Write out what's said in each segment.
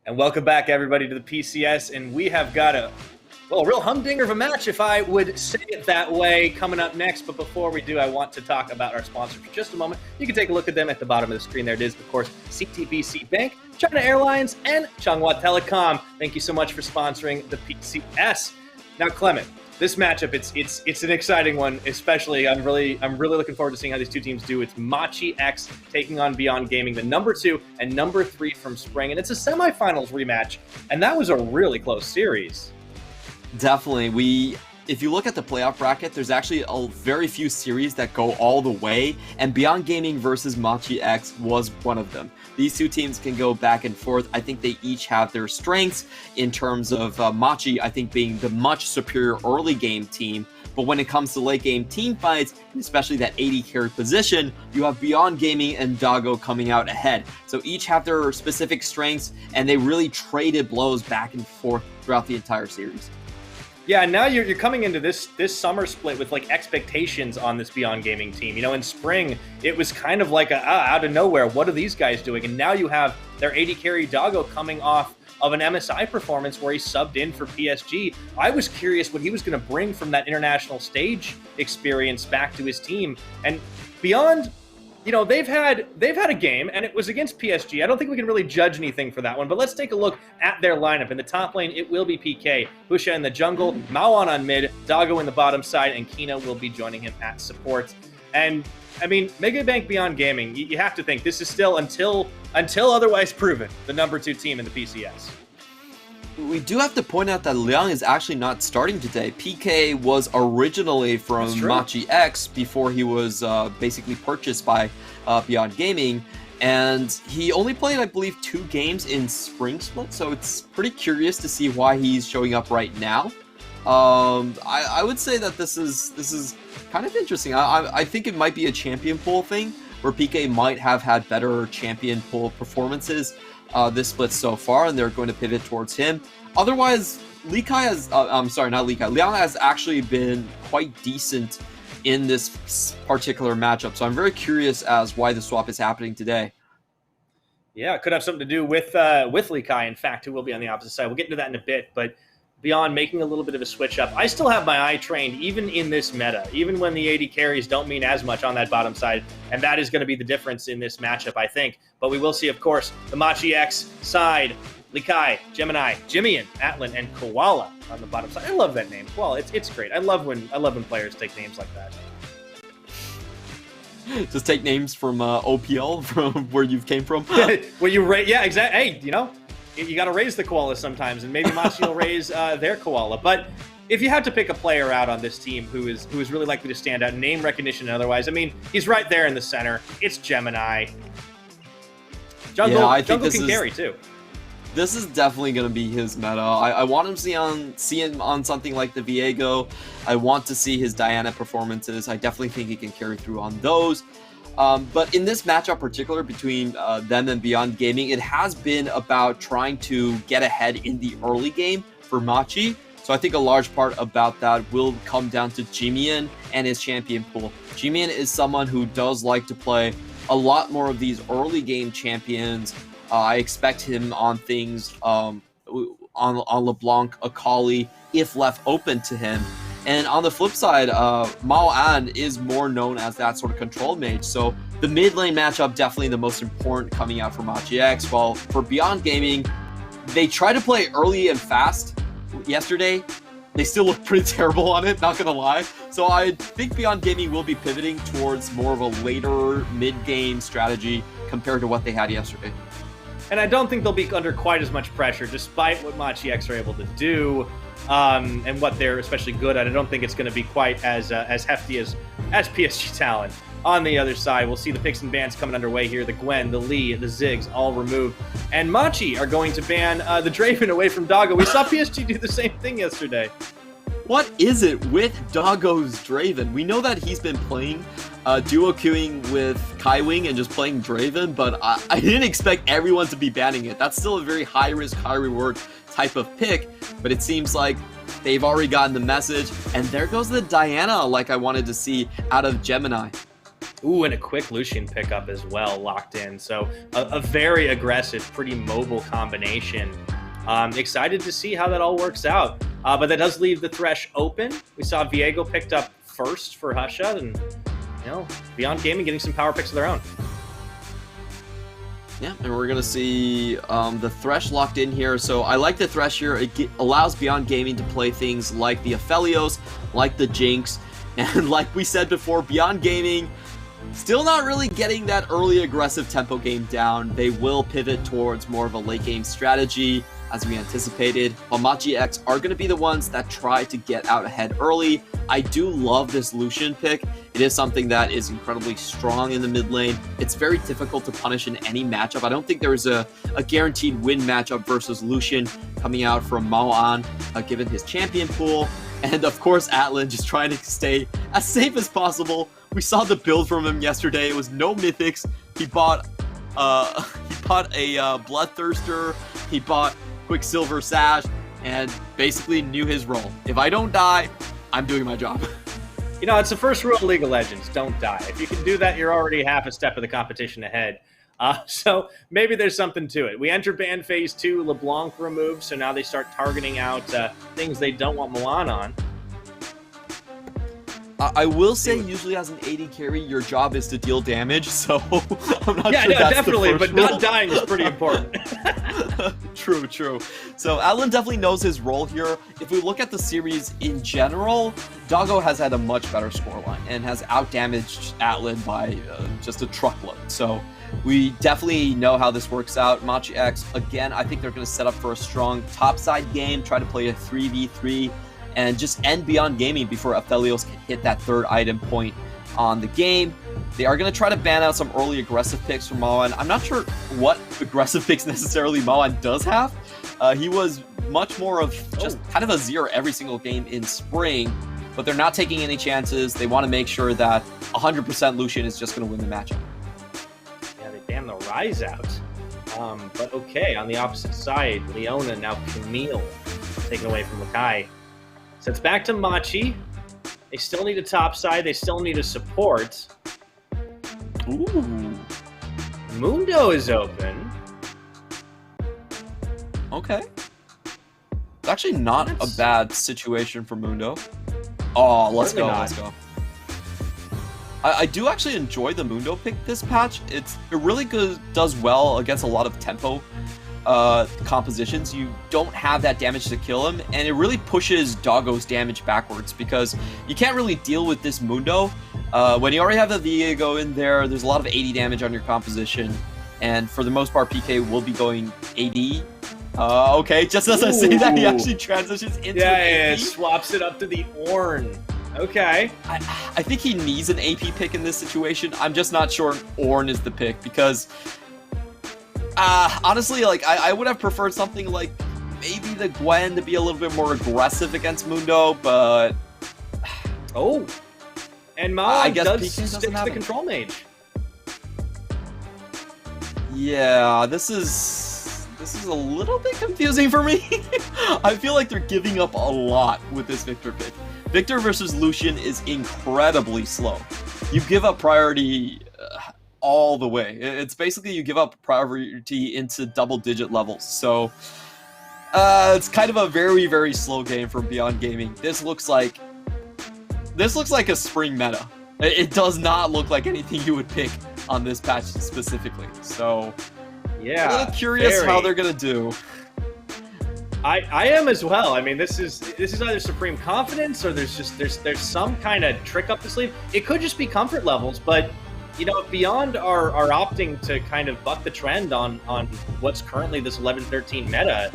And welcome back, everybody, to the PCS. And we have got a real humdinger of a match, if I would say it that way, coming up next. But before we do, I want to talk about our sponsor for just a moment. You can take a look at them at the bottom of the screen. There it is, of course, CTBC Bank, China Airlines, and Changhua Telecom. Thank you so much for sponsoring the PCS. Now, Clement, this matchup, it's an exciting one, especially I'm really looking forward to seeing how these two teams do. It's Machi X taking on Beyond Gaming, the number 2 and number 3 from Spring, and it's a semifinals rematch, and that was a really close series. Definitely. If you look at the playoff bracket, there's actually a very few series that go all the way, and Beyond Gaming versus Machi X was one of them. These two teams can go back and forth. I think they each have their strengths in terms of Machi, I think, being the much superior early game team. But when it comes to late game team fights, especially that AD carry position, you have Beyond Gaming and Doggo coming out ahead. So each have their specific strengths, and they really traded blows back and forth throughout the entire series. Yeah, now you're coming into this summer split with like expectations on this Beyond Gaming team. You know, in spring, it was kind of like out of nowhere, what are these guys doing? And now you have their AD carry Doggo coming off of an MSI performance where he subbed in for PSG. I was curious what he was going to bring from that international stage experience back to his team. And Beyond, you know, they've had a game, and it was against PSG. I don't think we can really judge anything for that one, but let's take a look at their lineup. In the top lane, it will be PK, Husha in the jungle, Maoan on mid, Doggo in the bottom side, and Kina will be joining him at support. And, I mean, Mega Bank Beyond Gaming, you have to think this is still, until otherwise proven, the number 2 team in the PCS. We do have to point out that Liang is actually not starting today. PK was originally from Machi X before he was basically purchased by Beyond Gaming, and he only played, I believe, 2 games in Spring Split, so it's pretty curious to see why he's showing up right now. I would say that this is kind of interesting. I think it might be a champion pool thing, where PK might have had better champion pool performances this split so far, and they're going to pivot towards him. Otherwise, Liang has actually been quite decent in this particular matchup, so I'm very curious as why the swap is happening today. Yeah, it could have something to do with Likai, in fact, who will be on the opposite side. We'll get into that in a bit, but Beyond making a little bit of a switch up. I still have my eye trained, even in this meta, even when the AD carries don't mean as much on that bottom side, and that is going to be the difference in this matchup, I think. But we will see, of course, the Machi X side, Likai, Gemini, Jimian, Atlan, and Koala on the bottom side. I love that name. Well, it's great. I love when players take names like that. Just take names from OPL, from where you came from. Yeah, exactly. Hey, you know, you got to raise the koala sometimes, and maybe Machi will raise their koala. But if you had to pick a player out on this team who is really likely to stand out, name recognition and otherwise, I mean, he's right there in the center. It's Gemini. Jungle can carry too. This is definitely going to be his meta. I want him to see him on something like the Viego. I want to see his Diana performances. I definitely think he can carry through on those. But in this matchup particular between them and Beyond Gaming, it has been about trying to get ahead in the early game for Machi. So I think a large part about that will come down to Jimian and his champion pool. Jimian is someone who does like to play a lot more of these early game champions. I expect him on things on LeBlanc, Akali, if left open to him. And on the flip side, Mao An is more known as that sort of control mage. So the mid lane matchup definitely the most important coming out for Machi X. While for Beyond Gaming, they try to play early and fast yesterday. They still look pretty terrible on it, not gonna lie. So I think Beyond Gaming will be pivoting towards more of a later mid-game strategy compared to what they had yesterday. And I don't think they'll be under quite as much pressure, despite what Machi X are able to do, and what they're especially good at. I don't think it's going to be quite as hefty as PSG talent. On the other side, we'll see the picks and bans coming underway here. The Gwen, the Lee, the Ziggs, all removed. And Machi are going to ban the Draven away from Doggo. We saw PSG do the same thing yesterday. What is it with Doggo's Draven? We know that he's been playing duo queuing with Kaiwing and just playing Draven, but I didn't expect everyone to be banning it. That's still a very high risk, high reward type of pick, but it seems like they've already gotten the message, and there goes the Diana like I wanted to see out of Gemini. Ooh, and a quick Lucian pickup as well, locked in. So a very aggressive, pretty mobile combination. Excited to see how that all works out. But that does leave the Thresh open. We saw Viego picked up first for Husha, and Beyond Gaming getting some power picks of their own. Yeah, and we're going to see the Thresh locked in here. So I like the Thresh here. It allows Beyond Gaming to play things like the Aphelios, like the Jinx, and like we said before, Beyond Gaming still not really getting that early aggressive tempo game down. They will pivot towards more of a late game strategy as we anticipated, while Machi X are going to be the ones that try to get out ahead early. I do love this Lucian pick. It is something that is incredibly strong in the mid lane. It's very difficult to punish in any matchup. I don't think there is a guaranteed win matchup versus Lucian coming out from Maoan, given his champion pool. And of course, Atlan just trying to stay as safe as possible. We saw the build from him yesterday. It was no mythics. He bought a Bloodthirster. He bought Quicksilver Sash, and basically knew his role. If I don't die, I'm doing my job. It's the first rule of League of Legends: don't die. If you can do that, you're already half a step of the competition ahead. So maybe there's something to it. We enter ban phase 2. LeBlanc removed, so now they start targeting out things they don't want Milan on. I will say, usually as an AD carry, your job is to deal damage, so I'm not sure that's definitely, the first but rule. not dying is pretty important. True. So Atlan definitely knows his role here. If we look at the series in general, Doggo has had a much better scoreline and has outdamaged Atlan by just a truckload. So we definitely know how this works out. Machi X, again, I think they're going to set up for a strong topside game, try to play a 3v3, and just end Beyond Gaming before Aphelios can hit that third item point on the game. They are going to try to ban out some early aggressive picks from Maoan. I'm not sure what aggressive picks necessarily Maoan does have. He was much more of just kind of a zero every single game in spring, but they're not taking any chances. They want to make sure that 100% Lucian is just going to win the matchup. Yeah, they banned the Rise out. But okay, on the opposite side, Leona, now Camille, taken away from Makai. So it's back to Machi. They still need a top side. They still need a support. Ooh. Mundo is open. Okay. It's actually not a bad situation for Mundo. Oh, let's go. I do actually enjoy the Mundo pick this patch. It really does well against a lot of tempo compositions. You don't have that damage to kill him, and it really pushes Doggo's damage backwards because you can't really deal with this Mundo. When you already have the Viego in there, there's a lot of 80 damage on your composition, and for the most part, PK will be going AD. Okay, just as I say that, he actually transitions into an AP. Swaps it up to the Ornn. Okay. I think he needs an AP pick in this situation. I'm just not sure Ornn is the pick because honestly, like I would have preferred something like maybe the Gwen to be a little bit more aggressive against Mundo, but and Ma I guess does PK stick to the control mage. Yeah, this is a little bit confusing for me. I feel like they're giving up a lot with this Victor pick. Victor versus Lucian is incredibly slow. You give up priority all the way. It's basically you give up priority into double-digit levels. So it's kind of a very, very slow game from Beyond Gaming. This looks like a spring meta. It does not look like anything you would pick on this patch specifically. So yeah, a little curious how they're gonna do. I am as well. I mean, this is either supreme confidence or there's some kind of trick up the sleeve. It could just be comfort levels, but if Beyond are opting to kind of buck the trend on what's currently this 11-13 meta,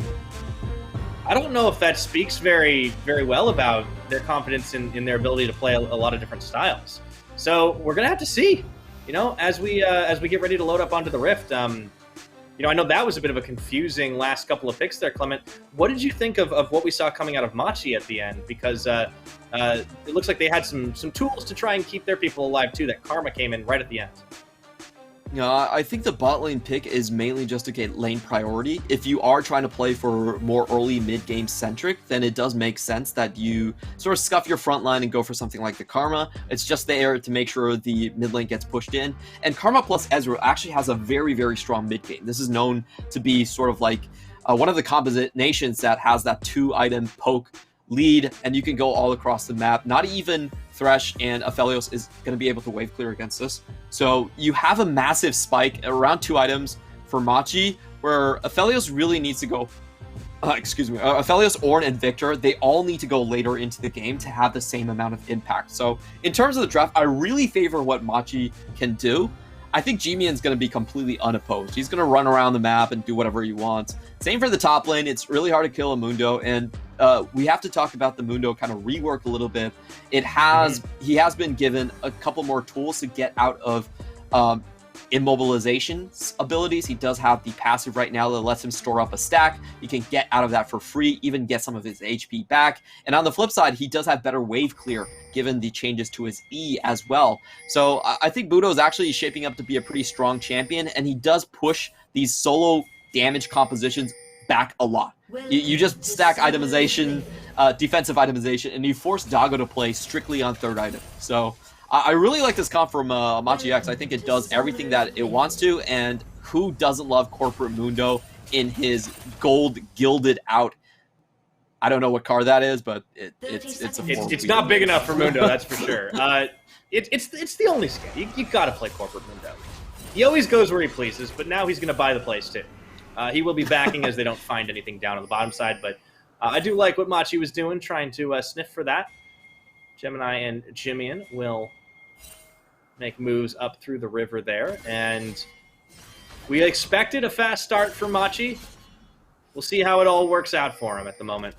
I don't know if that speaks very, very well about their confidence in their ability to play a lot of different styles. So we're gonna have to see, as we get ready to load up onto the Rift. I know that was a bit of a confusing last couple of picks there, Clement. What did you think of what we saw coming out of Machi at the end? Because it looks like they had some tools to try and keep their people alive too. That Karma came in right at the end. I think the bot lane pick is mainly just to get lane priority. If you are trying to play for more early mid-game centric, then it does make sense that you sort of scuff your front line and go for something like the Karma. It's just there to make sure the mid lane gets pushed in. And Karma plus Ezreal actually has a very, very strong mid game. This is known to be sort of like one of the combinations that has that 2-item poke lead, and you can go all across the map. Not even Thresh and Aphelios is going to be able to wave clear against this. So you have a massive spike around 2 items for Machi, where Aphelios really needs to go. Aphelios, Ornn, and Victor, they all need to go later into the game to have the same amount of impact. So in terms of the draft, I really favor what Machi can do. I think G-Mian's going to be completely unopposed. He's going to run around the map and do whatever he wants. Same for the top lane. It's really hard to kill a Mundo, and we have to talk about the Mundo kind of rework a little bit. He has been given a couple more tools to get out of immobilization abilities. He does have the passive right now that lets him store up a stack. He can get out of that for free, even get some of his HP back. And on the flip side, he does have better wave clear given the changes to his E as well. So I think Mundo is actually shaping up to be a pretty strong champion, and he does push these solo damage compositions back a lot. You just stack itemization, defensive itemization, and you force Doggo to play strictly on 3rd item. So I really like this comp from Machi X. I think it does everything that it wants to, and who doesn't love Corporate Mundo in his gold gilded out? I don't know what car that is, but it's not big enough for Mundo, that's for sure. It's the only skin. You got to play Corporate Mundo. He always goes where he pleases, but now he's going to buy the place too. He will be backing as they don't find anything down on the bottom side, but I do like what Machi was doing, trying to sniff for that. Gemini and Jimian will make moves up through the river there, and we expected a fast start for Machi. We'll see how it all works out for him at the moment.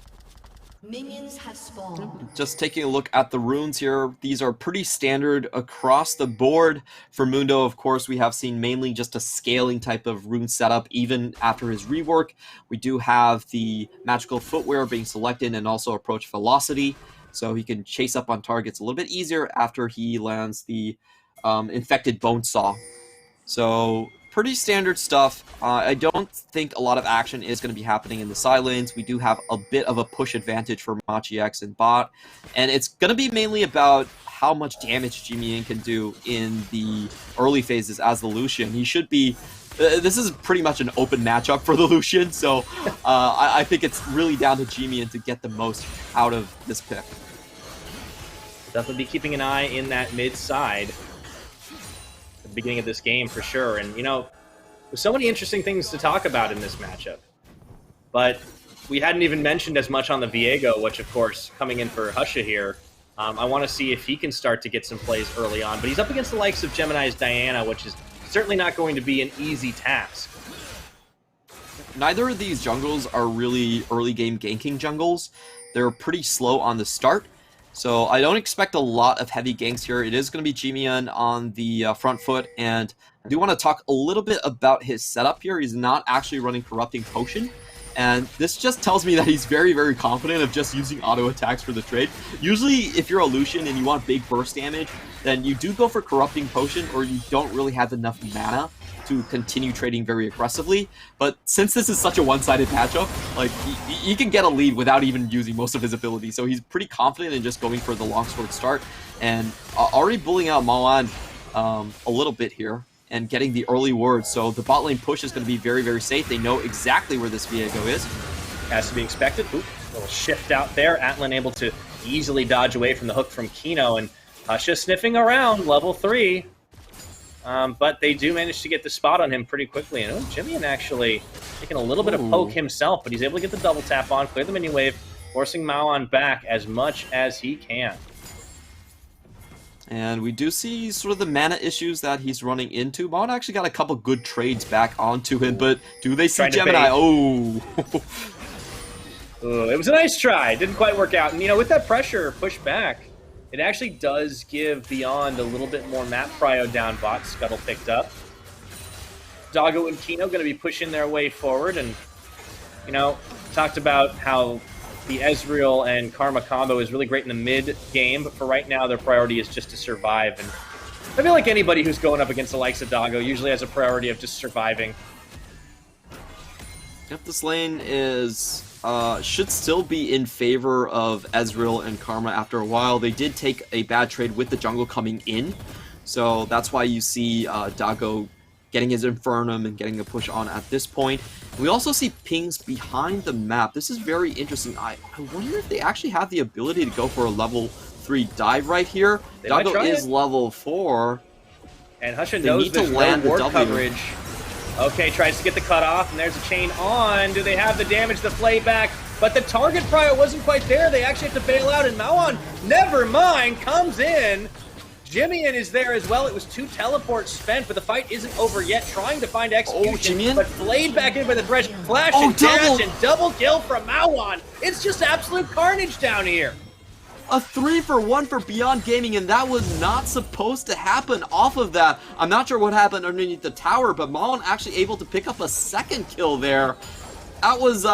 Minions have spawned. Just taking a look at the runes here, these are pretty standard across the board. For Mundo, of course, we have seen mainly just a scaling type of rune setup even after his rework. We do have the magical footwear being selected and also approach velocity, so he can chase up on targets a little bit easier after he lands the infected bone saw. So pretty standard stuff. I don't think a lot of action is going to be happening in the side lanes. We do have a bit of a push advantage for Machi X and bot, and it's going to be mainly about how much damage G-Mian can do in the early phases as the Lucian. He should be... this is pretty much an open matchup for the Lucian, so I think it's really down to G-Mian to get the most out of this pick. Definitely be keeping an eye in that mid side at the beginning of this game for sure. And, you know, there's so many interesting things to talk about in this matchup. But we hadn't even mentioned as much on the Viego, which, of course, coming in for Husha here. I want to see if he can start to get some plays early on. But he's up against the likes of Gemini's Diana, which is certainly not going to be an easy task. Neither of these jungles are really early game ganking jungles. They're pretty slow on the start. So I don't expect a lot of heavy ganks here. It is going to be G-Mian on the front foot, and I do want to talk a little bit about his setup here. He's not actually running Corrupting Potion, and this just tells me that he's very, very confident of just using auto attacks for the trade. Usually, if you're a Lucian and you want big burst damage, then you do go for Corrupting Potion, or you don't really have enough mana to continue trading very aggressively. But since this is such a one-sided matchup, like he can get a lead without even using most of his abilities. So he's pretty confident in just going for the longsword start and already bullying out Mawan a little bit here and getting the early word. So the bot lane push is going to be very, very safe. They know exactly where this Viego is. As to be expected. Oop, a little shift out there. Atlan able to easily dodge away from the hook from Kino, and Husha sniffing around level 3. But they do manage to get the spot on him pretty quickly. And Jimian actually taking a little bit of poke himself, but he's able to get the double tap on, clear the minion wave, forcing Mawan back as much as he can. And we do see sort of the mana issues that he's running into. Mawan actually got a couple good trades back onto him, but do they see Gemini? Oh! It was a nice try. Didn't quite work out. And, you know, with that pressure push back, it actually does give Beyond a little bit more map prio down bot. Scuttle picked up. Doggo and Kino going to be pushing their way forward. And, you know, talked about how the Ezreal and Karma combo is really great in the mid game. But for right now, their priority is just to survive. And I feel like anybody who's going up against the likes of Doggo usually has a priority of just surviving. Yep, this lane is should still be in favor of Ezreal and Karma after a while. They did take a bad trade with the jungle coming in, so that's why you see Doggo getting his Infernum and getting a push on at this point. We also see pings behind the map. This is very interesting. I wonder if they actually have the ability to go for a level 3 dive right here. Doggo is level 4. And Husha knows there's no ward coverage. Okay, tries to get the cut off, and there's a chain on. Do they have the damage to play back? But the target prior wasn't quite there. They actually have to bail out, and Mawon, never mind, comes in. Jimmy is there as well. It was 2 teleports spent, but the fight isn't over yet. Trying to find execution, but flayed back in by the Thresh. Flash and dash and double kill from Mawon. It's just absolute carnage down here. A 3-for-1 for Beyond Gaming, and that was not supposed to happen off of that. I'm not sure what happened underneath the tower, but Mawon actually able to pick up a second kill there. That was,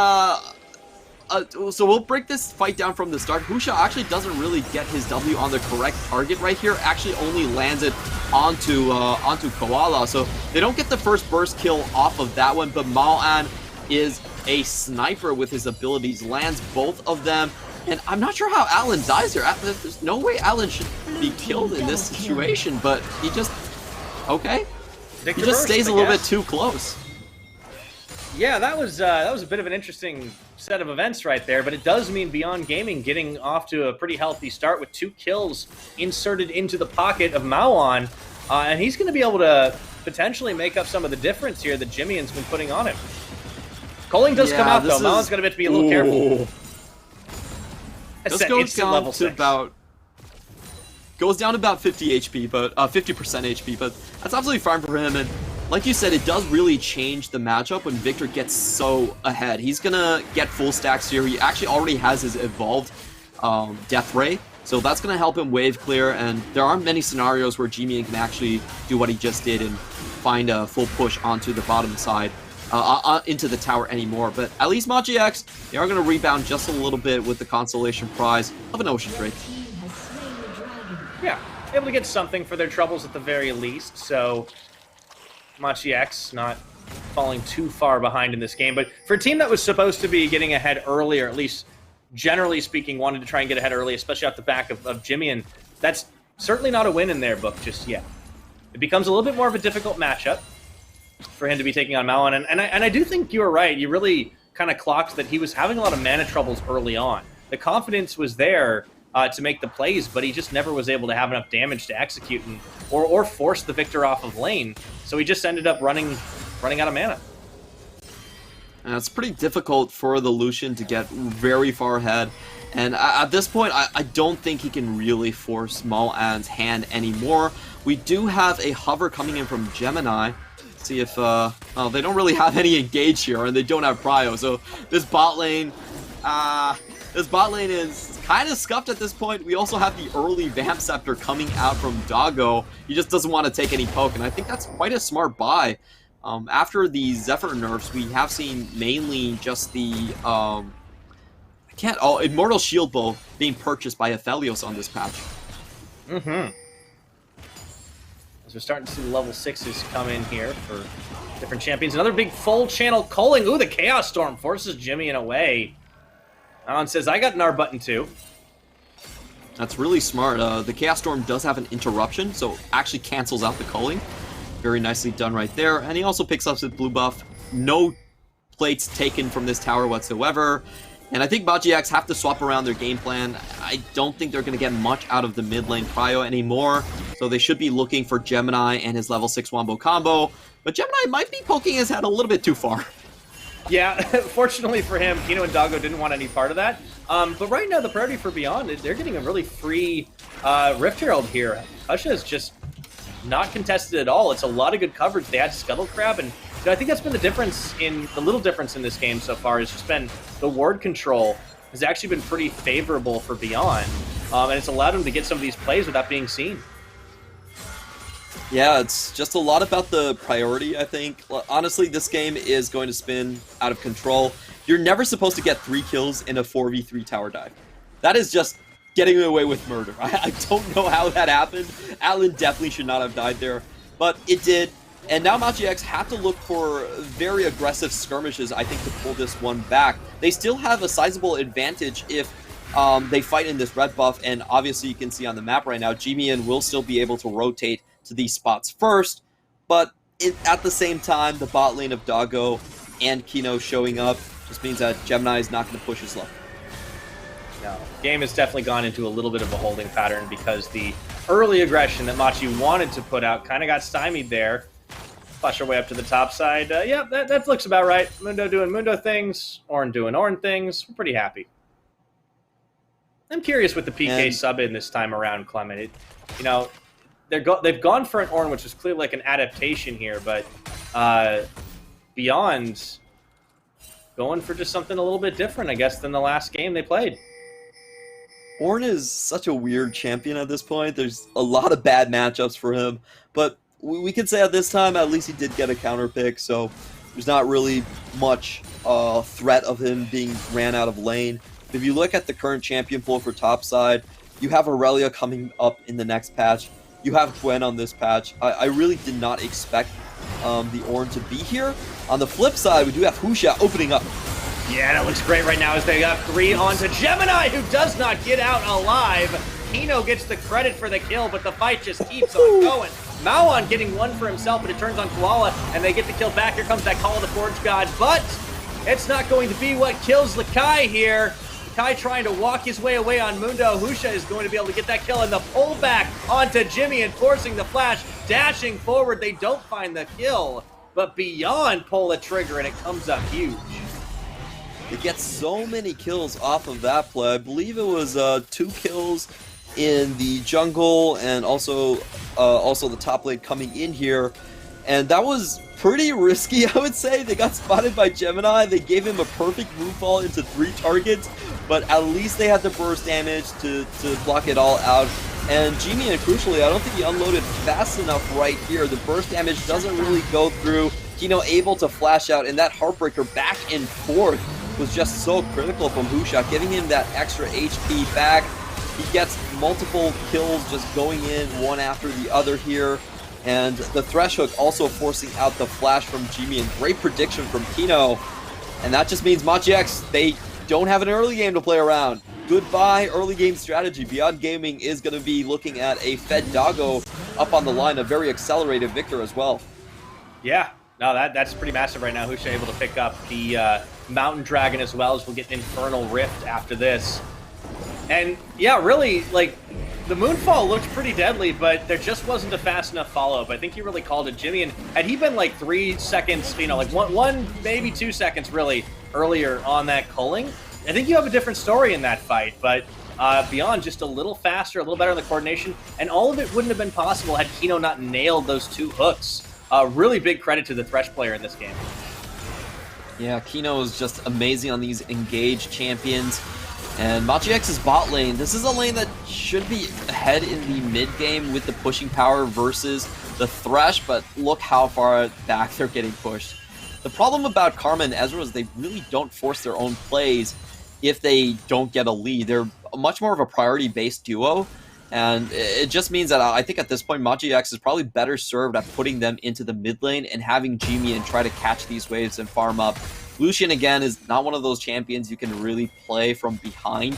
so we'll break this fight down from the start. Husha actually doesn't really get his W on the correct target right here. Actually only lands it onto Koala, so they don't get the first burst kill off of that one, but Mawon is a sniper with his abilities, lands both of them. And I'm not sure how Alan dies here. There's no way Alan should be killed in this situation, but he just, okay. He just stays a little bit too close. Yeah, that was a bit of an interesting set of events right there, but it does mean Beyond Gaming getting off to a pretty healthy start with 2 kills inserted into the pocket of Mawon, and he's going to be able to potentially make up some of the difference here that Jimmy's been putting on him. Culling does come out, though. Mawon's going to have to be a little careful. This goes down to about about 50 HP, but 50% HP, but that's absolutely fine for him. And like you said, it does really change the matchup when Victor gets so ahead. He's gonna get full stacks here. He actually already has his evolved Death Ray, so that's gonna help him wave clear. And there aren't many scenarios where G-Man can actually do what he just did and find a full push onto the bottom side. Into the tower anymore, but at least Machi X, they are going to rebound just a little bit with the consolation prize of an Ocean Drake. Yeah, able to get something for their troubles at the very least, so Machi X not falling too far behind in this game, but for a team that was supposed to be getting ahead early, or at least generally speaking wanted to try and get ahead early, especially off the back of Jimmy, and that's certainly not a win in their book just yet. It becomes a little bit more of a difficult matchup for him to be taking on Mawon, and I do think you were right. You really kind of clocked that he was having a lot of mana troubles early on. The confidence was there to make the plays, but he just never was able to have enough damage to execute or force the Victor off of lane. So he just ended up running out of mana. And it's pretty difficult for the Lucian to get very far ahead. And at this point, I don't think he can really force Mawon's hand anymore. We do have a hover coming in from Gemini. See if, they don't really have any engage here, and they don't have prio, so this bot lane is kind of scuffed at this point. We also have the early Vamp Scepter coming out from Doggo. He just doesn't want to take any poke, and I think that's quite a smart buy. After the Zephyr nerfs, we have seen mainly just the, Immortal Shield Bow being purchased by Aphelios on this patch. As we're starting to see the level 6s come in here for different champions. Another big full channel culling. Ooh, the Chaos Storm forces Jimmy in away. Alan says, I got an R button too. That's really smart. The Chaos Storm does have an interruption, so actually cancels out the culling. Very nicely done right there. And he also picks up his blue buff. No plates taken from this tower whatsoever. And I think Machi X have to swap around their game plan. I don't think they're going to get much out of the mid lane prio anymore. So they should be looking for Gemini and his level 6 wombo combo. But Gemini might be poking his head a little bit too far. Yeah, fortunately for him, Kino and Doggo didn't want any part of that. But right now, the priority for Beyond, they're getting a really free Rift Herald here. Husha is just not contested at all. It's a lot of good coverage. They had Scuttle Crab, and I think that's been the little difference in this game so far has just been the ward control has actually been pretty favorable for Beyond, and it's allowed him to get some of these plays without being seen. Yeah, it's just a lot about the priority, I think. Honestly, this game is going to spin out of control. You're never supposed to get 3 kills in a 4v3 tower dive. That is just getting away with murder. I don't know how that happened. Alan definitely should not have died there, but it did. And now Machi X have to look for very aggressive skirmishes, I think, to pull this one back. They still have a sizable advantage if they fight in this red buff, and obviously you can see on the map right now, Jimian will still be able to rotate to these spots first, but at the same time, the bot lane of Doggo and Kino showing up just means that Gemini is not going to push his luck. No, game has definitely gone into a little bit of a holding pattern because the early aggression that Machi wanted to put out kind of got stymied there. Flash our way up to the top side. Yeah, that looks about right. Mundo doing Mundo things, Ornn doing Ornn things. We're pretty happy. I'm curious with the PK sub in this time around, Clement. You know, they've gone for an Ornn, which is clearly like an adaptation here, but Beyond going for just something a little bit different, I guess, than the last game they played. Ornn is such a weird champion at this point. There's a lot of bad matchups for him, but we could say at this time, at least he did get a counter pick, so there's not really much threat of him being ran out of lane. If you look at the current champion pool for topside, you have Aurelia coming up in the next patch. You have Gwen on this patch. I really did not expect the Ornn to be here. On the flip side, we do have Husha opening up. Yeah, that looks great right now as they got 3 onto Gemini, who does not get out alive. Kino gets the credit for the kill, but the fight just keeps on going. Maoan getting 1 for himself, but it turns on Koala, and they get the kill back. Here comes that Call of the Forge God, but it's not going to be what kills Lakai here. Lakai trying to walk his way away on Mundo. Husha is going to be able to get that kill, and the pullback onto Jimmy and forcing the flash, dashing forward. They don't find the kill, but Beyond pull the trigger, and it comes up huge. They get so many kills off of that play. I believe it was 2 kills in the jungle, and also the top lane coming in here, and that was pretty risky, I would say. They got spotted by Gemini. They gave him a perfect move fall into 3 targets, but at least they had the burst damage to block it all out. And Jimmy, and crucially, I don't think he unloaded fast enough right here. The burst damage doesn't really go through. Kino able to flash out, and that Heartbreaker back and forth was just so critical from Husha, giving him that extra HP back. He gets multiple kills just going in one after the other here. And the Thresh Hook also forcing out the flash from Jimmy, and great prediction from Kino. And that just means Machi X, they don't have an early game to play around. Goodbye early game strategy. Beyond Gaming is going to be looking at a fed Doggo up on the line, a very accelerated Victor as well. Yeah, no, that's pretty massive right now. Husha able to pick up the Mountain Dragon as well, as we'll get Infernal Rift after this. And yeah, really, like, the Moonfall looked pretty deadly, but there just wasn't a fast enough follow-up. I think he really called it Jimmy, and had he been like 3 seconds, you know, like one maybe 2 seconds really earlier on that culling, I think you have a different story in that fight. But Beyond just a little faster, a little better in the coordination, and all of it wouldn't have been possible had Kino not nailed those 2 hooks. Really big credit to the Thresh player in this game. Yeah, Kino is just amazing on these engaged champions. And Machi X's bot lane, this is a lane that should be ahead in the mid game with the pushing power versus the Thresh, but look how far back they're getting pushed. The problem about Karma and Ezreal is they really don't force their own plays if they don't get a lead. They're much more of a priority-based duo, and it just means that I think at this point Machi X is probably better served at putting them into the mid lane and having Jimmy and try to catch these waves and farm up. Lucian, again, is not one of those champions you can really play from behind.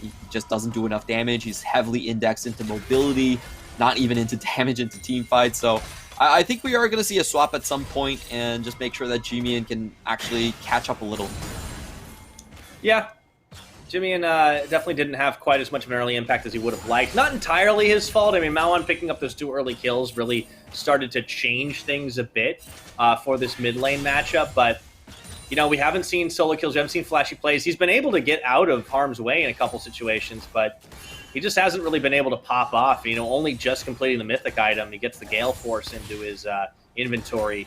He just doesn't do enough damage. He's heavily indexed into mobility, not even into damage into team fights. So I think we are going to see a swap at some point and just make sure that Jimian can actually catch up a little. Yeah, Jimian definitely didn't have quite as much of an early impact as he would have liked. Not entirely his fault. I mean, Maoan picking up those 2 early kills really started to change things a bit for this mid lane matchup, but you know, we haven't seen solo kills, we haven't seen flashy plays. He's been able to get out of harm's way in a couple situations, but he just hasn't really been able to pop off. You know, only just completing the mythic item, he gets the Gale Force into his inventory,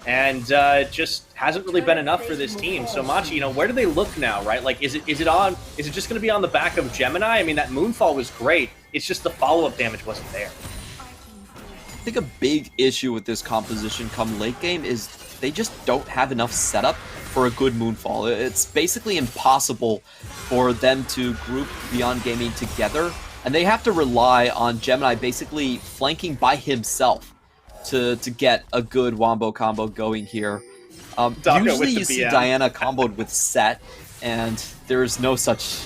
and just hasn't really been enough for this team. So Machi, you know, where do they look now, right? Like, is it just going to be on the back of Gemini? I mean, that Moonfall was great. It's just the follow-up damage wasn't there. think a big issue with this composition come late game is they just don't have enough setup for a good Moonfall. It's basically impossible for them to group Beyond Gaming together, and they have to rely on Gemini basically flanking by himself to get a good Wombo combo going here. Usually you see Diana comboed with Set, and there is no such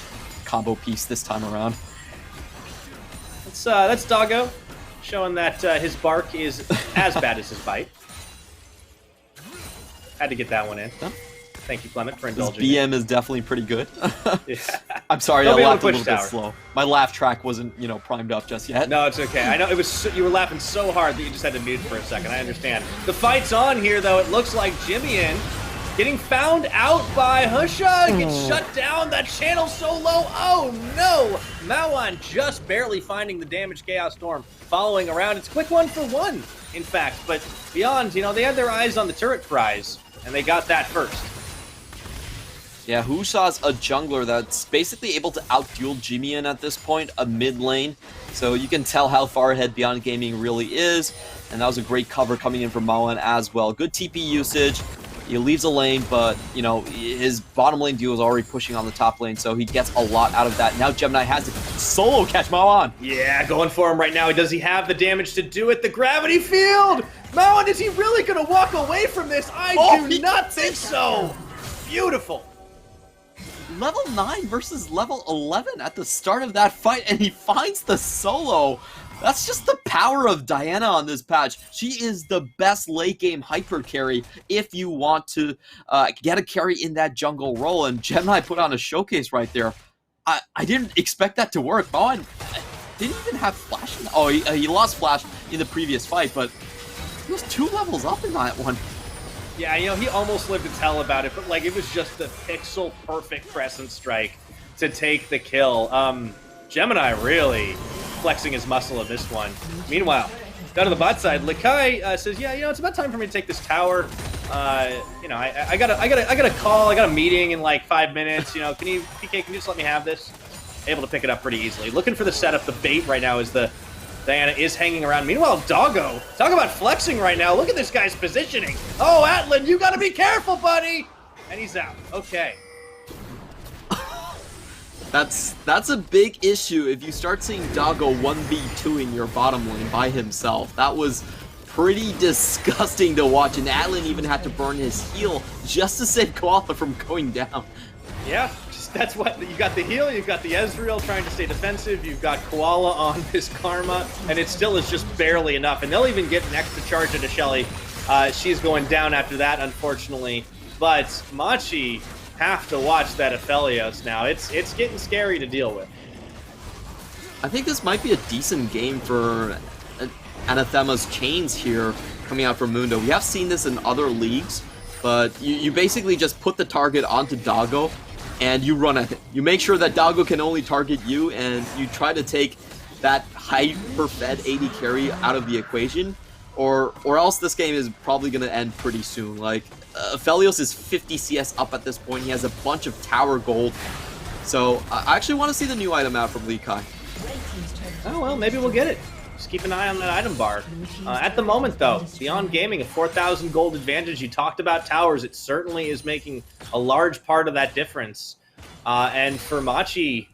combo piece this time around. That's Doggo, showing that his bark is as bad as his bite. Had to get that one in. Huh? Thank you, Clement, for indulging. His BM is definitely pretty good. Yeah. I'm sorry, I laughed a little bit slow. My laugh track wasn't, primed up just yet. No, it's okay. I know it was. You were laughing so hard that you just had to mute for a second. I understand. The fight's on here, though. It looks like Jimmy getting found out by Husha. Gets shut down. That channel's so low. Oh no! Mawan just barely finding the damage. Chaos Storm following around. It's quick 1-for-1, in fact. But Beyond, they had their eyes on the turret prize, and they got that first. Yeah, Husha's a jungler that's basically able to out-duel Jimian at this point, a mid lane. So you can tell how far ahead Beyond Gaming really is. And that was a great cover coming in from Mawan as well. Good TP usage. He leaves a lane, but, his bottom lane duo is already pushing on the top lane, so he gets a lot out of that. Now Gemini has to solo catch Mawan. Yeah, going for him right now. Does he have the damage to do it? The gravity field! Mawan, is he really going to walk away from this? I do not think so. Beautiful. Level 9 versus level 11 at the start of that fight, and he finds the solo. That's just the power of Diana on this patch. She is the best late game hyper carry if you want to get a carry in that jungle role, and Gemini put on a showcase right there. I didn't expect that to work. Mawan didn't even have flash. He lost flash in the previous fight, but he was 2 levels up in that one. Yeah, he almost lived to tell about it, but it was just the pixel perfect crescent strike to take the kill. Gemini really flexing his muscle of this one. Meanwhile, down to the bot side, Likai says, "Yeah, it's about time for me to take this tower. I got a call. I got a meeting in 5 minutes. Can you just let me have this?" Able to pick it up pretty easily. Looking for the setup. The bait right now is the Diana is hanging around. Meanwhile, Doggo, talk about flexing right now. Look at this guy's positioning. Oh, Atlan, you got to be careful, buddy. And he's out. Okay. That's a big issue if you start seeing Doggo 1v2 in your bottom lane by himself. That was pretty disgusting to watch, and Atlan even had to burn his heal just to save Koala from going down. Yeah, that's what you got. The heal, you've got the Ezreal trying to stay defensive, you've got Koala on his Karma, and it still is just barely enough. And they'll even get an extra charge into Shelly. She's going down after that, unfortunately. But Machi have to watch that Aphelios now. It's getting scary to deal with. I think this might be a decent game for Anathema's Chains here coming out from Mundo. We have seen this in other leagues, but you basically just put the target onto Doggo and you run at it. You make sure that Doggo can only target you, and you try to take that hyper-fed AD carry out of the equation, or else this game is probably going to end pretty soon. Aphelios is 50 CS up at this point. He has a bunch of tower gold. So I actually want to see the new item out from Lee Kai. Oh, well, maybe we'll get it. Just keep an eye on that item bar. At the moment, though, Beyond Gaming, a 4,000 gold advantage. You talked about towers. It certainly is making a large part of that difference. And for Machi,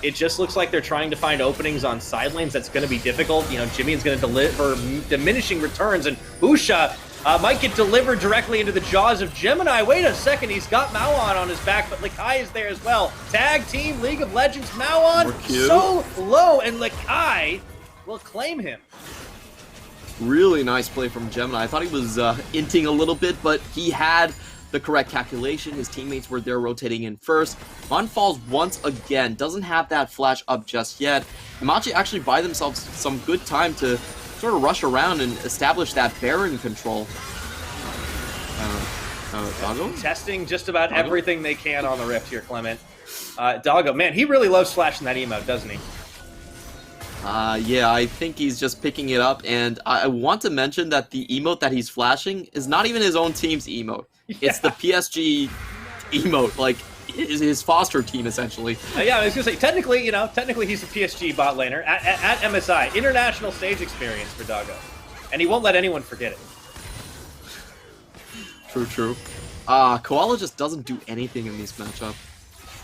it just looks like they're trying to find openings on side lanes. That's going to be difficult. Jimmy's going to deliver diminishing returns, and Usha might get delivered directly into the jaws of Gemini. Wait a second, he's got Mawan on his back, but Likai is there as well. Tag team, League of Legends, Mawan so low, and Likai will claim him. Really nice play from Gemini. I thought he was inting a little bit, but he had the correct calculation. His teammates were there rotating in first. Mon falls once again, doesn't have that flash up just yet. Machi actually buy themselves some good time to sort of rush around and establish that Baron control. Doggo? Testing just about everything they can on the Rift here, Clement. Doggo, man, he really loves flashing that emote, doesn't he? Yeah, I think he's just picking it up, and I want to mention that the emote that he's flashing is not even his own team's emote. Yeah. It's the PSG emote, his foster team, essentially. Yeah, I was going to say, technically he's a PSG bot laner at MSI. International stage experience for Doggo. and he won't let anyone forget it. True. Koala just doesn't do anything in this matchup.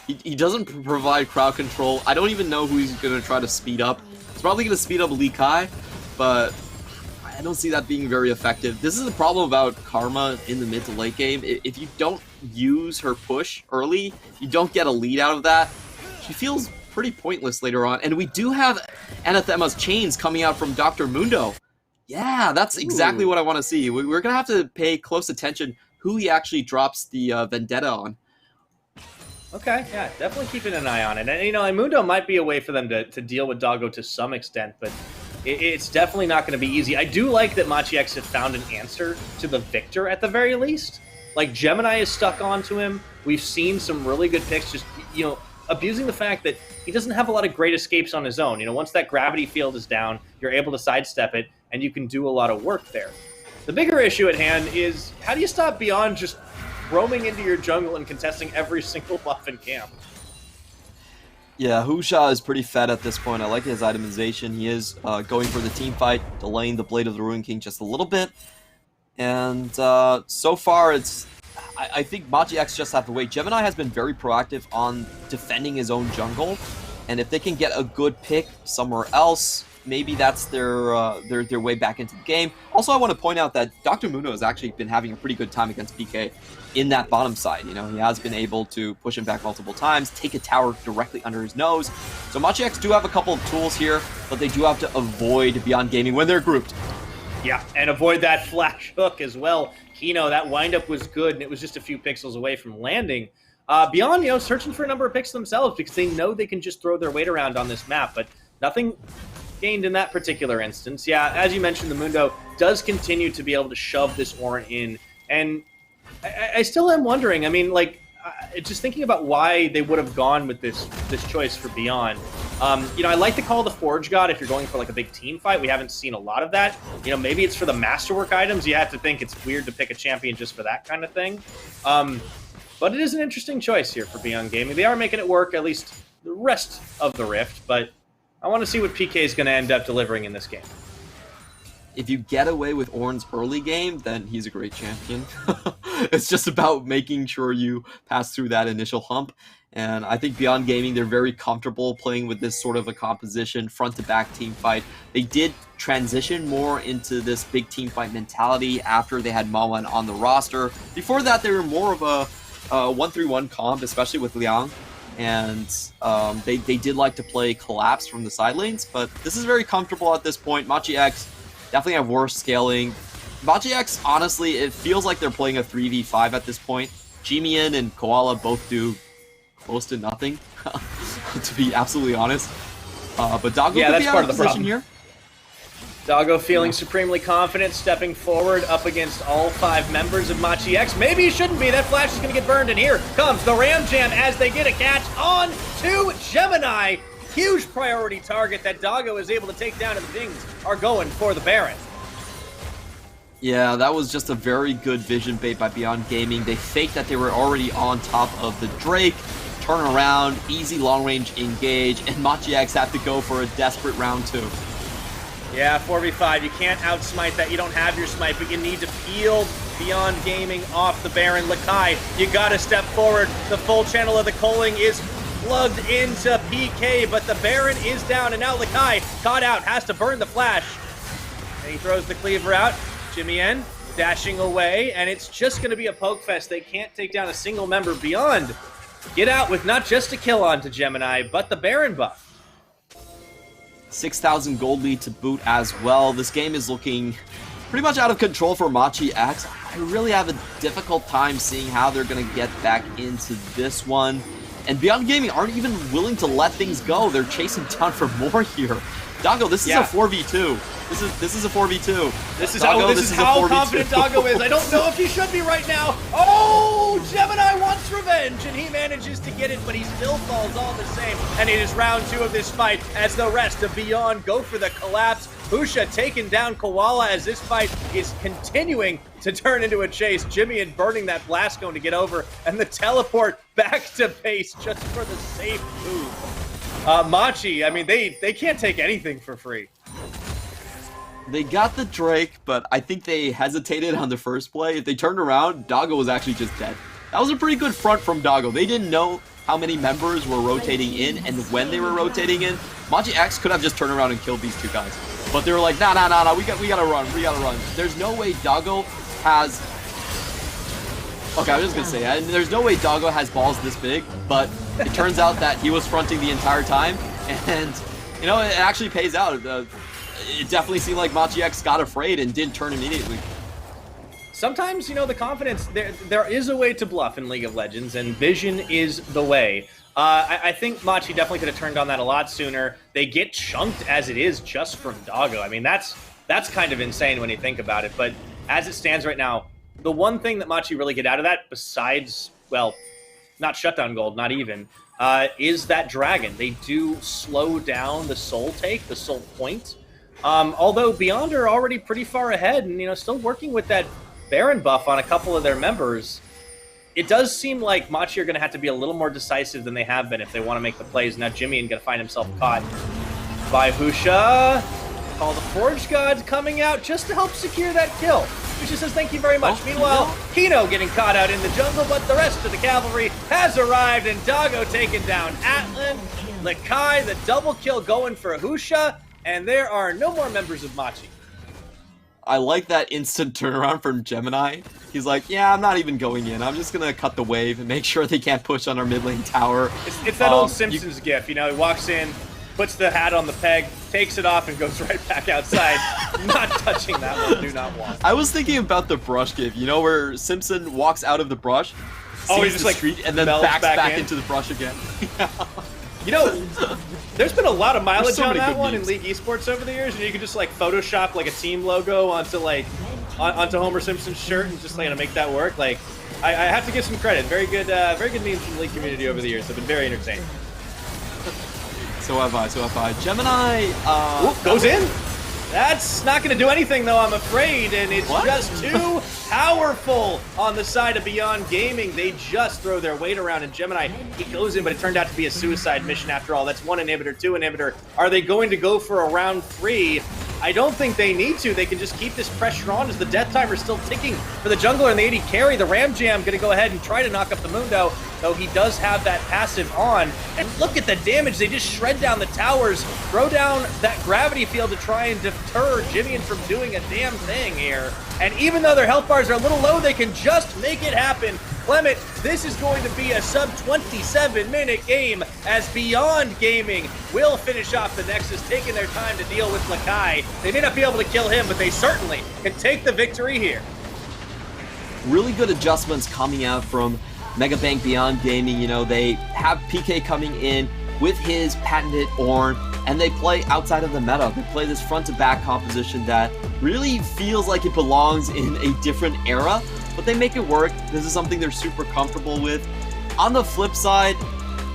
He doesn't provide crowd control. I don't even know who he's going to try to speed up. He's probably going to speed up Lee Kai, but I don't see that being very effective. This is the problem about Karma in the mid to late game. If you don't use her push early, you don't get a lead out of that. She feels pretty pointless later on. And we do have Anathema's chains coming out from Dr. Mundo. Yeah, that's exactly what I want to see. We're going to have to pay close attention who he actually drops the Vendetta on. Okay, yeah, definitely keeping an eye on it. And, you know, Mundo might be a way for them to deal with Doggo to some extent, but it's definitely not going to be easy. I do like that Machi X have found an answer to the Victor at the very least. Like, Gemini is stuck onto him. We've seen some really good picks just, you know, abusing the fact that he doesn't have a lot of great escapes on his own. You know, once that gravity field is down, you're able to sidestep it, and you can do a lot of work there. The bigger issue at hand is, how do you stop Beyond just roaming into your jungle and contesting every single buff in camp? Yeah, Husha is pretty fed at this point. I like his itemization. He is going for the team fight, delaying the Blade of the Ruin King just a little bit. And so far, I think Machi X just have to wait. Gemini has been very proactive on defending his own jungle. And if they can get a good pick somewhere else, maybe that's their way back into the game. Also, I want to point out that Dr. Mundo has actually been having a pretty good time against PK in that bottom side. You know, he has been able to push him back multiple times, take a tower directly under his nose. So Machi X do have a couple of tools here, but they do have to avoid Beyond Gaming when they're grouped. Yeah, and avoid that flash hook as well. Kino, that windup was good, and it was just a few pixels away from landing. Beyond, you know, searching for a number of picks themselves because they know they can just throw their weight around on this map, but nothing gained in that particular instance. Yeah, as you mentioned, the Mundo does continue to be able to shove this Ornn in, and I still am wondering, I mean, like, just thinking about why they would have gone with this choice for Beyond. You know, I like to call the Forge God if you're going for like a big team fight. We haven't seen a lot of that. You know, maybe it's for the Masterwork items. You have to think it's weird to pick a champion just for that kind of thing. But it is an interesting choice here for Beyond Gaming. They are making it work, at least the rest of the Rift, but I want to see what PK is going to end up delivering in this game. If you get away with Ornn's early game, then he's a great champion. It's just about making sure you pass through that initial hump. And I think Beyond Gaming, they're very comfortable playing with this sort of a composition, front-to-back team fight. They did transition more into this big team fight mentality after they had Mawan on the roster. Before that, they were more of a 1-3-1 comp, especially with Liang. And they did like to play collapse from the side lanes, but this is very comfortable at this point. Machi X definitely have worse scaling. Machi X, honestly, it feels like they're playing a 3v5 at this point. Jimian and Koala both do close to nothing, to be absolutely honest. But Doggo could be out of position here. Doggo feeling supremely confident, stepping forward up against all 5 members of Machi X. Maybe he shouldn't be. That flash is going to get burned, and here comes the Ram Jam as they get a catch on to Gemini. Huge priority target that Doggo is able to take down, and the Dings are going for the Baron. Yeah, that was just a very good vision bait by Beyond Gaming. They faked that they were already on top of the Drake, turn around, easy long-range engage, and Machi X have to go for a desperate round 2. Yeah, 4v5, you can't outsmite that. You don't have your smite, but you need to peel Beyond Gaming off the Baron. Lakai, you gotta step forward. The full channel of the Coling is plugged into PK, but the Baron is down, and now Lakai, caught out, has to burn the flash. And he throws the cleaver out. Jimian dashing away, and it's just gonna be a poke fest. They can't take down a single member. Beyond get out with not just a kill onto Gemini, but the Baron buff. 6,000 gold lead to boot as well. This game is looking pretty much out of control for Machi X. I really have a difficult time seeing how they're going to get back into this one. And Beyond Gaming aren't even willing to let things go. They're chasing down for more here. Doggo, this is a 4v2. This is a 4v2. This is how confident Doggo is. I don't know if he should be right now. Oh, Gemini wants revenge, and he manages to get it, but he still falls all the same. And it is round 2 of this fight as the rest of Beyond go for the collapse. Husha taking down Koala as this fight is continuing to turn into a chase. Jimian burning that blast cone to get over, and the teleport back to base just for the safe move. Machi, I mean, they can't take anything for free. They got the Drake, but I think they hesitated on the first play. If they turned around, Doggo was actually just dead. That was a pretty good front from Doggo. They didn't know how many members were rotating in and when they were rotating in. Machi X could have just turned around and killed these two guys. But they were like, nah, we gotta run. There's no way Doggo has... Okay, I was just gonna say, there's no way Doggo has balls this big, but it turns out that he was fronting the entire time, and, you know, it actually pays out. It definitely seemed like Machi X got afraid and didn't turn immediately. Sometimes, you know, the confidence, there is a way to bluff in League of Legends, and vision is the way. I think Machi definitely could have turned on that a lot sooner. They get chunked as it is just from Doggo. I mean, that's kind of insane when you think about it, but as it stands right now, the one thing that Machi really get out of that, besides, well, not shutdown gold, not even, is that dragon. They do slow down the soul take, the soul point. Although Beyond are already pretty far ahead and, you know, still working with that Baron buff on a couple of their members, it does seem like Machi are going to have to be a little more decisive than they have been if they want to make the plays. Now Jimmy is going to find himself caught by Husha. Call the Forge Gods coming out just to help secure that kill. Husha says thank you very much. Meanwhile, Kino getting caught out in the jungle, but the rest of the cavalry has arrived, and Doggo taken down. Atlan, Lakai, the double kill going for Husha, and there are no more members of Machi. I like that instant turnaround from Gemini. He's like, yeah, I'm not even going in. I'm just going to cut the wave and make sure they can't push on our mid lane tower. It's that old Simpsons gif, you know, he walks in, puts the hat on the peg, takes it off, and goes right back outside. Not touching that one, do not want. I was thinking about the brush gif, you know, where Simpson walks out of the brush, he's just like street, and then backs back into the brush again. You know, there's been a lot of mileage so on that one memes in League Esports over the years, and you can just like Photoshop like a team logo onto like onto Homer Simpson's shirt and just like make that work. Like, I have to give some credit. Very good memes from the League community over the years. They've been very entertaining. So have I. Gemini goes in. That's not going to do anything, though, I'm afraid, and it's just too powerful on the side of Beyond Gaming. They just throw their weight around, and Gemini, he goes in, but it turned out to be a suicide mission after all. That's one inhibitor, two inhibitor. Are they going to go for a round 3? I don't think they need to. They can just keep this pressure on as the death timer is still ticking for the jungler and the AD carry. The Ram Jam going to go ahead and try to knock up the Mundo, though he does have that passive on. And look at the damage. They just shred down the towers, throw down that gravity field to try and deter Jimmy from doing a damn thing here. And even though their health bars are a little low, they can just make it happen. Clement, this is going to be a sub-27-minute game as Beyond Gaming will finish off the Nexus, taking their time to deal with Lakai. They may not be able to kill him, but they certainly can take the victory here. Really good adjustments coming out from Mega Bank Beyond Gaming. You know, they have PK coming in with his patented Ornn, and they play outside of the meta. They play this front-to-back composition that really feels like it belongs in a different era, but they make it work. This is something they're super comfortable with. On the flip side,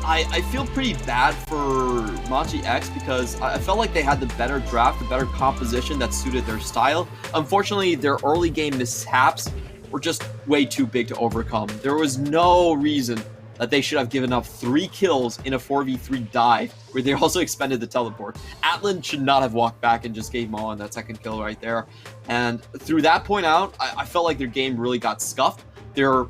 I feel pretty bad for Machi X because I felt like they had the better draft, the better composition that suited their style. Unfortunately, their early game mishaps were just way too big to overcome. There was no reason that they should have given up 3 kills in a 4v3 dive, where they also expended the teleport. Atlan should not have walked back and just gave Mo on that second kill right there. And through that point out, I felt like their game really got scuffed. Their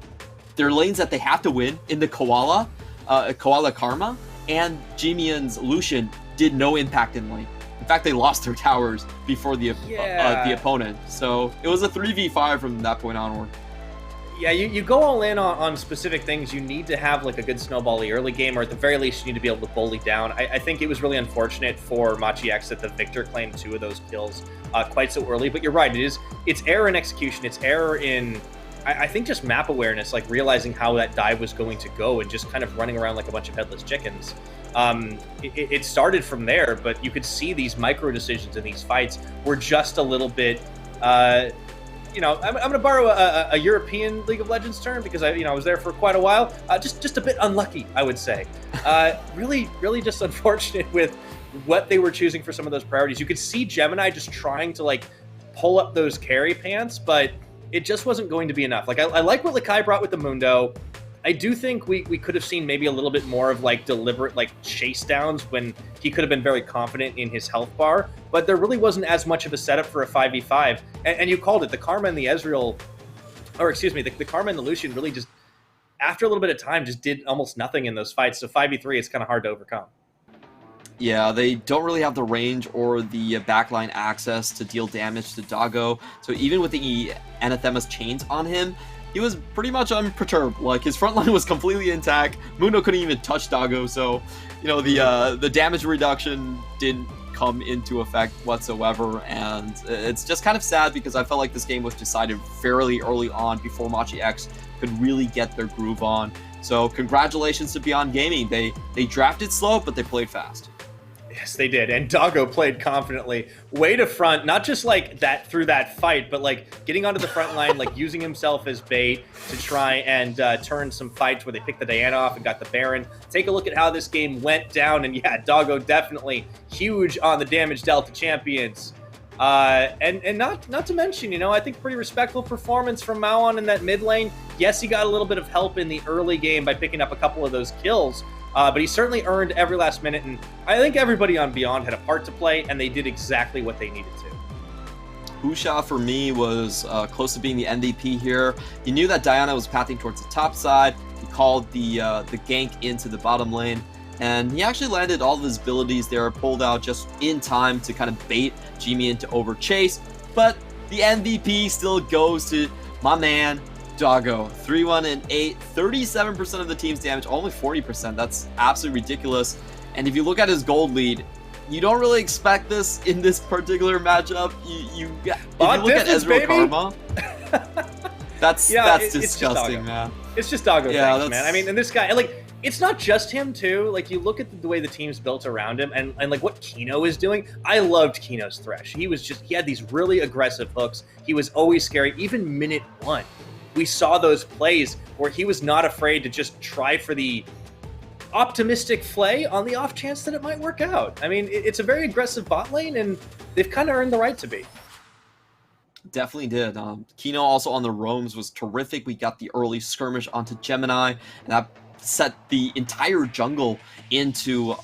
lanes that they have to win in the Koala Karma, and Jimian's Lucian did no impact in lane. In fact, they lost their towers before the opponent. So it was a 3v5 from that point onward. Yeah, you go all in on specific things. You need to have like a good snowbally early game, or at the very least, you need to be able to bully down. I think it was really unfortunate for Machi X that the Victor claimed 2 of those kills quite so early. But you're right, it's error in execution. It's error in, I think, just map awareness, like realizing how that dive was going to go and just kind of running around like a bunch of headless chickens. It started from there, but you could see these micro decisions in these fights were just a little bit. You know, I'm going to borrow a European League of Legends term because I was there for quite a while. Just a bit unlucky, I would say. Really just unfortunate with what they were choosing for some of those priorities. You could see Gemini just trying to like pull up those carry pants, but it just wasn't going to be enough. Like I like what Lakai brought with the Mundo. I do think we could have seen maybe a little bit more of like deliberate like chase downs when he could have been very confident in his health bar, but there really wasn't as much of a setup for a 5v5. And you called it, the Karma and the Ezreal, or excuse me, the Karma and the Lucian really just, after a little bit of time, just did almost nothing in those fights. So 5v3 is kind of hard to overcome. Yeah, they don't really have the range or the backline access to deal damage to Doggo. So even with the Anathema's chains on him, he was pretty much unperturbed. Like, his front line was completely intact. Mundo couldn't even touch Doggo, so, you know, the damage reduction didn't come into effect whatsoever, and it's just kind of sad because I felt like this game was decided fairly early on before Machi X could really get their groove on. So congratulations to Beyond Gaming. They drafted slow, but they played fast. Yes, they did. And Doggo played confidently, way to front, not just like that through that fight, but like getting onto the front line, like using himself as bait to try and turn some fights where they picked the Diana off and got the Baron. Take a look at how this game went down. And yeah, Doggo definitely huge on the damage dealt to champions. And not to mention, you know, I think pretty respectful performance from Maon in that mid lane. Yes, he got a little bit of help in the early game by picking up a couple of those kills. But he certainly earned every last minute, and I think everybody on Beyond had a part to play, and they did exactly what they needed to. Husha, for me, was close to being the MVP here. He knew that Diana was pathing towards the top side. He called the gank into the bottom lane, and he actually landed all of his abilities there, pulled out just in time to kind of bait Jimmy into overchase. But the MVP still goes to my man, Doggo. 3-1 and 8, 37% of the team's damage, only 40%. That's absolutely ridiculous. And if you look at his gold lead, you don't really expect this in this particular matchup. If you look at Ezreal Karma, that's disgusting, man. It's just Doggo, man. I mean, and this guy, like, it's not just him too. Like, you look at the way the team's built around him, and like what Kino is doing. I loved Kino's Thresh. He had these really aggressive hooks. He was always scary. Even minute 1. We saw those plays where he was not afraid to just try for the optimistic play on the off chance that it might work out. I mean, it's a very aggressive bot lane, and they've kind of earned the right to be. Definitely did. Kino also on the roams was terrific. We got the early skirmish onto Gemini, and that set the entire jungle into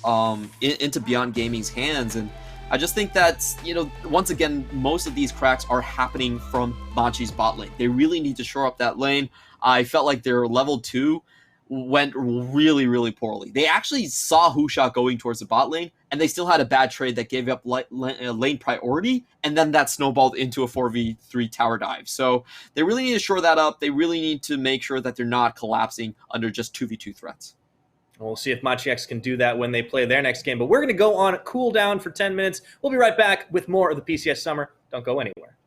Beyond Gaming's hands. And I just think that, you know, once again, most of these cracks are happening from Machi's bot lane. They really need to shore up that lane. I felt like their level 2 went really, really poorly. They actually saw Husha going towards the bot lane, and they still had a bad trade that gave up lane priority, and then that snowballed into a 4v3 tower dive. So they really need to shore that up. They really need to make sure that they're not collapsing under just 2v2 threats. We'll see if Machi X can do that when they play their next game. But we're going to go on cool down for 10 minutes. We'll be right back with more of the PCS Summer. Don't go anywhere.